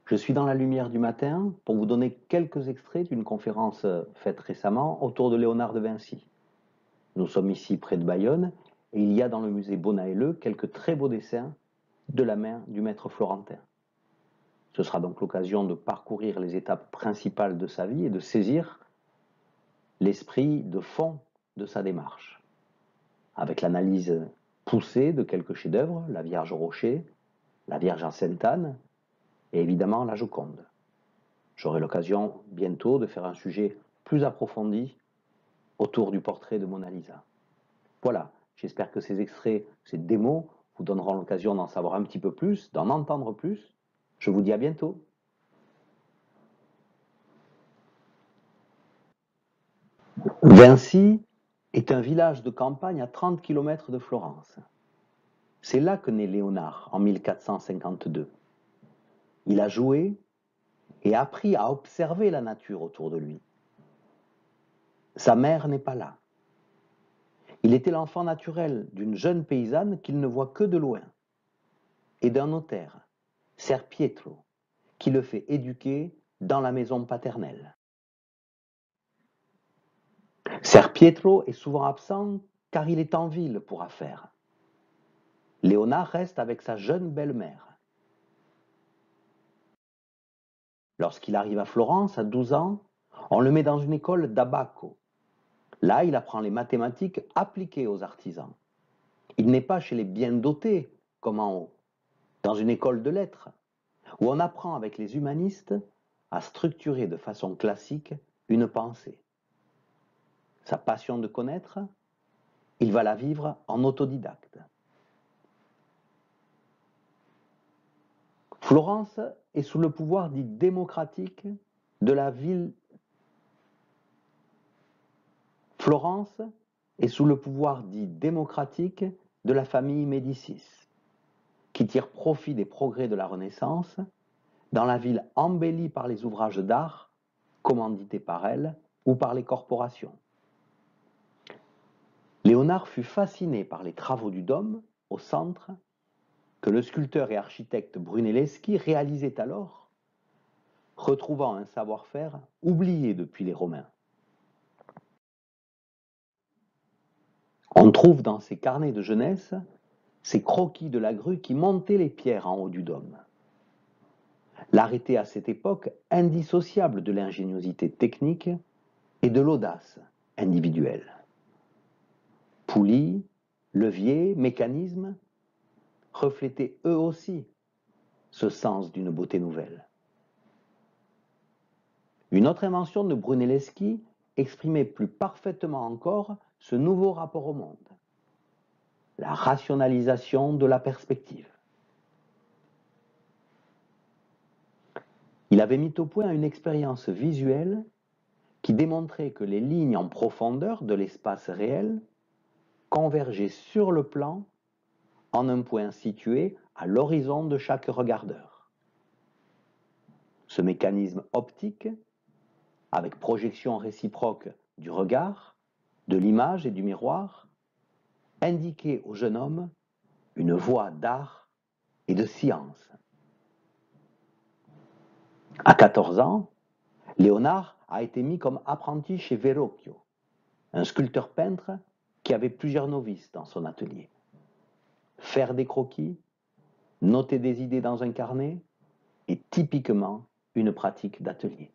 Je suis dans la lumière du matin pour vous donner quelques extraits d'une conférence faite récemment autour de Léonard de Vinci. Nous sommes ici près de Bayonne et il y a dans le musée Bonaelleux quelques très beaux dessins de la main du maître florentin. Ce sera donc l'occasion de parcourir les étapes principales de sa vie et de saisir l'esprit de fond de sa démarche, avec l'analyse poussée de quelques chefs-d'œuvre, la Vierge au Rocher, la Vierge en Sainte-Anne et évidemment la Joconde. J'aurai l'occasion bientôt de faire un sujet plus approfondi autour du portrait de Mona Lisa. Voilà, j'espère que ces extraits, ces démos, vous donneront l'occasion d'en savoir un petit peu plus, d'en entendre plus. Je vous dis à bientôt. Vinci est un village de campagne à 30 km de Florence. C'est là que naît Léonard en 1452. Il a joué et appris à observer la nature autour de lui. Sa mère n'est pas là. Il était l'enfant naturel d'une jeune paysanne qu'il ne voit que de loin, et d'un notaire, Ser Pietro, qui le fait éduquer dans la maison paternelle. Ser Pietro est souvent absent car il est en ville pour affaires. Léonard reste avec sa jeune belle-mère. Lorsqu'il arrive à Florence, à 12 ans, on le met dans une école d'Abaco. Là, il apprend les mathématiques appliquées aux artisans. Il n'est pas chez les bien dotés, comme en haut, dans une école de lettres, où on apprend avec les humanistes à structurer de façon classique une pensée. Sa passion de connaître, il va la vivre en autodidacte. Florence est sous le pouvoir dit démocratique de la ville. Florence est sous le pouvoir dit démocratique de la famille Médicis, qui tire profit des progrès de la Renaissance dans la ville embellie par les ouvrages d'art commandités par elle ou par les corporations. Léonard fut fasciné par les travaux du dôme au centre que le sculpteur et architecte Brunelleschi réalisait alors, retrouvant un savoir-faire oublié depuis les Romains. On trouve dans ses carnets de jeunesse ces croquis de la grue qui montaient les pierres en haut du dôme. L'art était à cette époque indissociable de l'ingéniosité technique et de l'audace individuelle. Poulies, leviers, mécanismes reflétaient eux aussi ce sens d'une beauté nouvelle. Une autre invention de Brunelleschi exprimait plus parfaitement encore ce nouveau rapport au monde, la rationalisation de la perspective. Il avait mis au point une expérience visuelle qui démontrait que les lignes en profondeur de l'espace réel convergeaient sur le plan en un point situé à l'horizon de chaque regardeur. Ce mécanisme optique, avec projection réciproque du regard, de l'image et du miroir, indiquait au jeune homme une voie d'art et de science. À 14 ans, Léonard a été mis comme apprenti chez Verrocchio, un sculpteur-peintre qui avait plusieurs novices dans son atelier. Faire des croquis, noter des idées dans un carnet est typiquement une pratique d'atelier.